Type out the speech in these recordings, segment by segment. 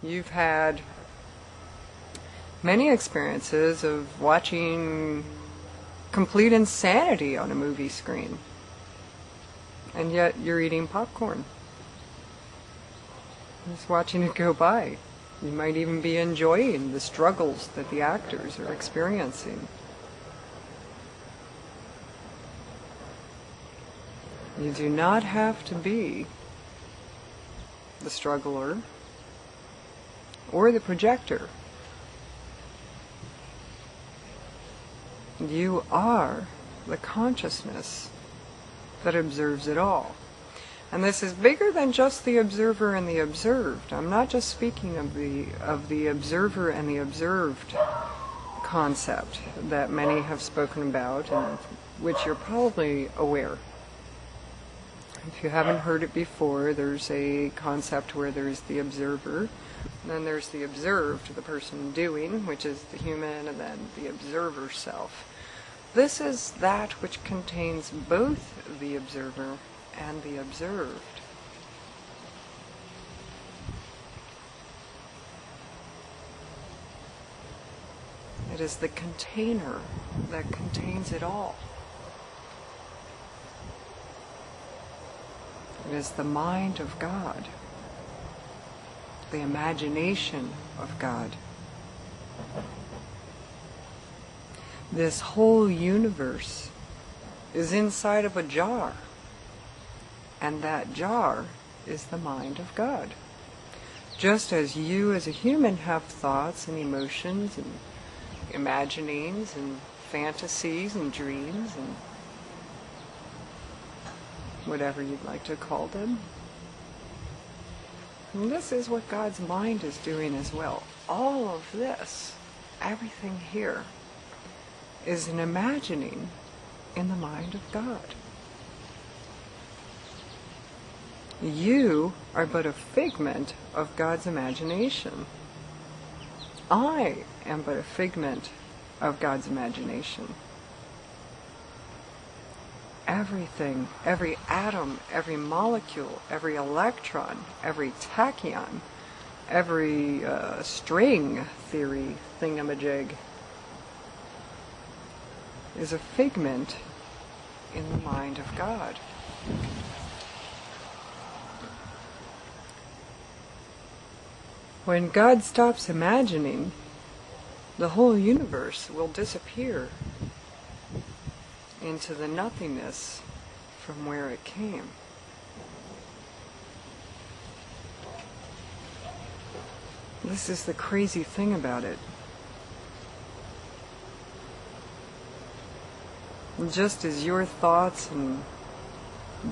You've had many experiences of watching complete insanity on a movie screen, and yet you're eating popcorn, just watching it go by. You might even be enjoying the struggles that the actors are experiencing. You do not have to be the struggler or the projector. You are the consciousness that observes it all. And this is bigger than just the observer and the observed. I'm not just speaking of the observer and the observed concept that many have spoken about, and which you're probably aware. If you haven't heard it before, there's a concept where there's the observer, and then there's the observed, the person doing, which is the human, and then the observer self. This is that which contains both the observer and the observed. It is the container that contains it all. It is the mind of God, the imagination of God. This whole universe is inside of a jar, and that jar is the mind of God. Just as you as a human have thoughts and emotions and imaginings and fantasies and dreams and whatever you'd like to call them. And this is what God's mind is doing as well. All of this, everything here, is an imagining in the mind of God. You are but a figment of God's imagination. I am but a figment of God's imagination. Everything, every atom, every molecule, every electron, every tachyon, every string theory thingamajig is a figment in the mind of God. When God stops imagining, the whole universe will disappear into the nothingness from where it came. This is the crazy thing about it. Just as your thoughts and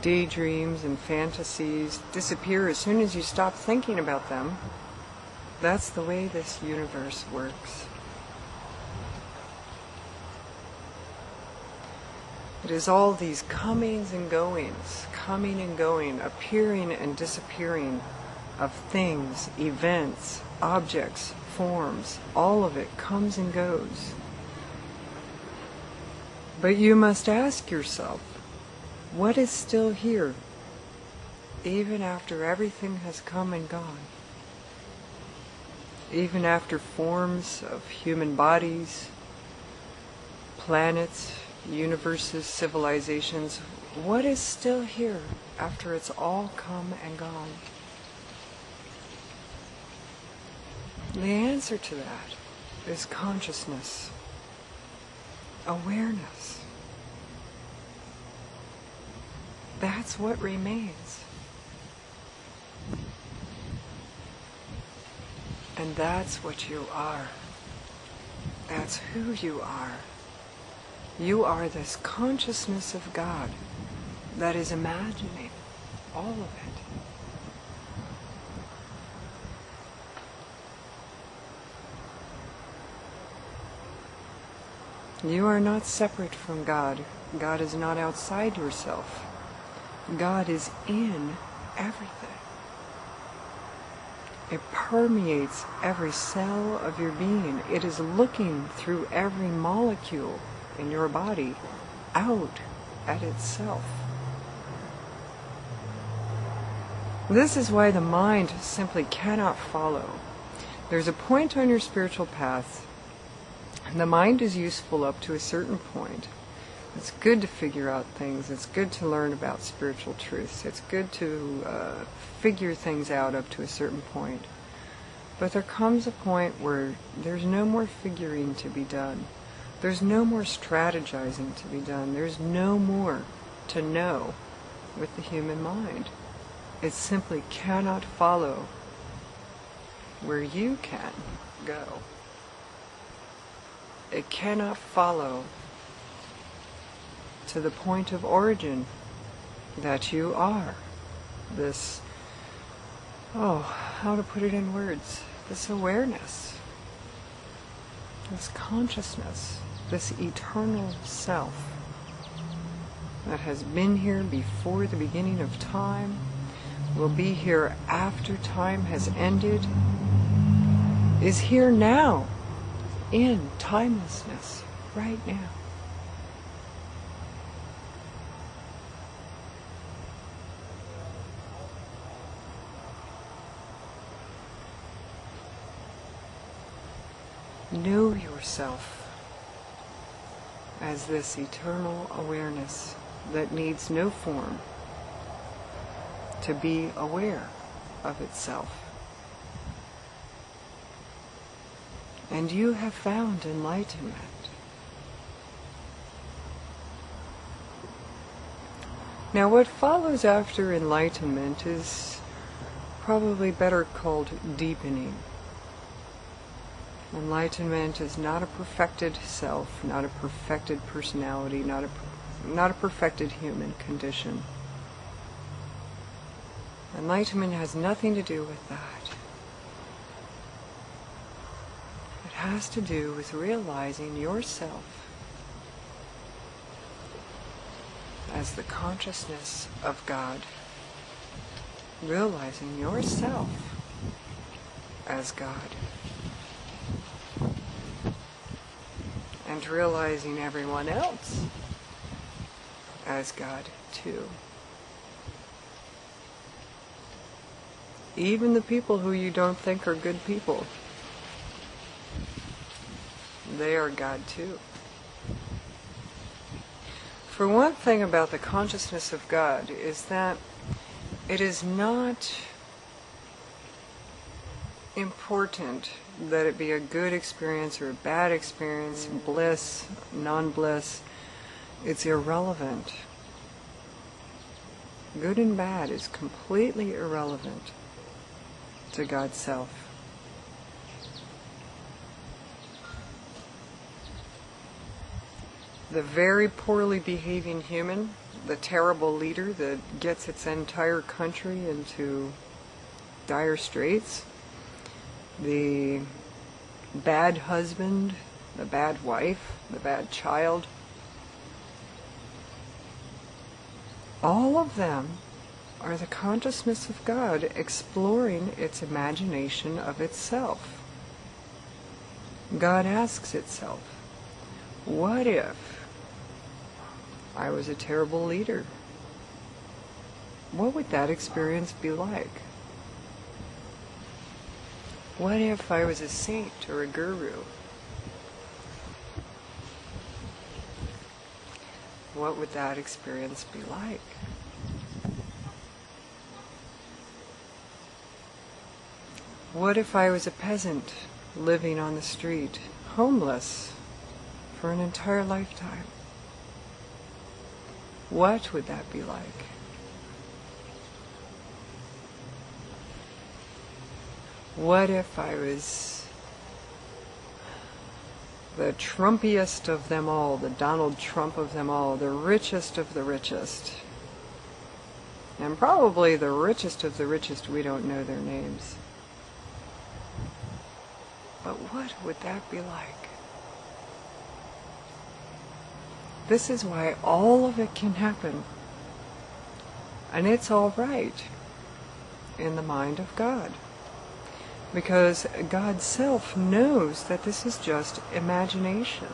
daydreams and fantasies disappear as soon as you stop thinking about them, that's the way this universe works. It is all these comings and goings, coming and going, appearing and disappearing of things, events, objects, forms. All of it comes and goes. But you must ask yourself, what is still here, even after everything has come and gone? Even after forms of human bodies, planets, universes, civilizations, what is still here after it's all come and gone? The answer to that is consciousness, awareness. That's what remains. And that's what you are. That's who you are. You are this consciousness of God that is imagining all of it. You are not separate from God. God is not outside yourself. God is in everything. It permeates every cell of your being. It is looking through every molecule in your body out at itself. This is why the mind simply cannot follow. There's a point on your spiritual path, and the mind is useful up to a certain point. It's good to figure out things. It's good to learn about spiritual truths. It's good to figure things out up to a certain point. But there comes a point where there's no more figuring to be done. There's no more strategizing to be done. There's no more to know with the human mind. It simply cannot follow where you can go. It cannot follow to the point of origin that you are. This, how to put it in words, this awareness, this consciousness, this eternal self that has been here before the beginning of time, will be here after time has ended, is here now, in timelessness, right now. Know yourself as this eternal awareness that needs no form to be aware of itself. And you have found enlightenment. Now, what follows after enlightenment is probably better called deepening. Enlightenment is not a perfected self, not a perfected personality, not a perfected human condition. Enlightenment has nothing to do with that. It has to do with realizing yourself as the consciousness of God, realizing yourself as God, and realizing everyone else as God too. Even the people who you don't think are good people, they are God too. For one thing about the consciousness of God is that it is not important that it be a good experience or a bad experience, bliss, non-bliss. It's irrelevant. Good and bad is completely irrelevant to God's self. The very poorly behaving human, the terrible leader that gets its entire country into dire straits, the bad husband, the bad wife, the bad child, all of them are the consciousness of God exploring its imagination of itself. God asks itself, what if I was a terrible leader? What would that experience be like? What if I was a saint or a guru? What would that experience be like? What if I was a peasant living on the street, homeless for an entire lifetime? What would that be like? What if I was the Trumpiest of them all, the Donald Trump of them all, the richest of the richest? And probably the richest of the richest, we don't know their names. But what would that be like? This is why all of it can happen. And it's all right in the mind of God. Because God's self knows that this is just imagination.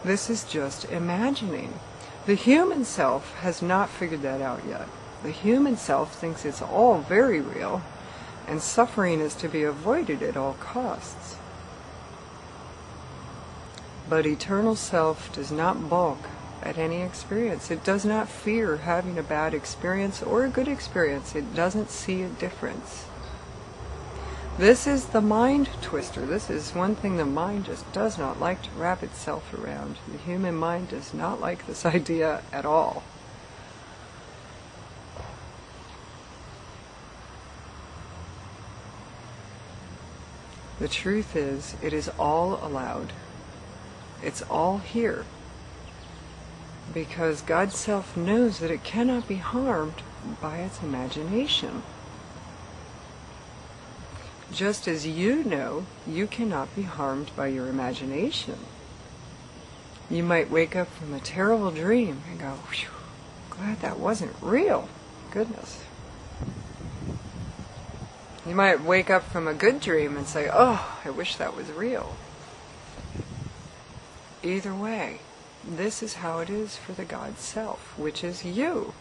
This is just imagining. The human self has not figured that out yet. The human self thinks it's all very real, And suffering is to be avoided at all costs. But eternal self does not balk at any experience. It does not fear having a bad experience or a good experience. It doesn't see a difference. This is the mind twister. This is one thing the mind just does not like to wrap itself around. The human mind does not like this idea at all. The truth is, it is all allowed. It's all here. Because God's self knows that it cannot be harmed by its imagination. Just as you know, you cannot be harmed by your imagination. You might wake up from a terrible dream and go, "Phew, glad that wasn't real. Goodness." You might wake up from a good dream and say, "Oh, I wish that was real." Either way, this is how it is for the God self, which is you.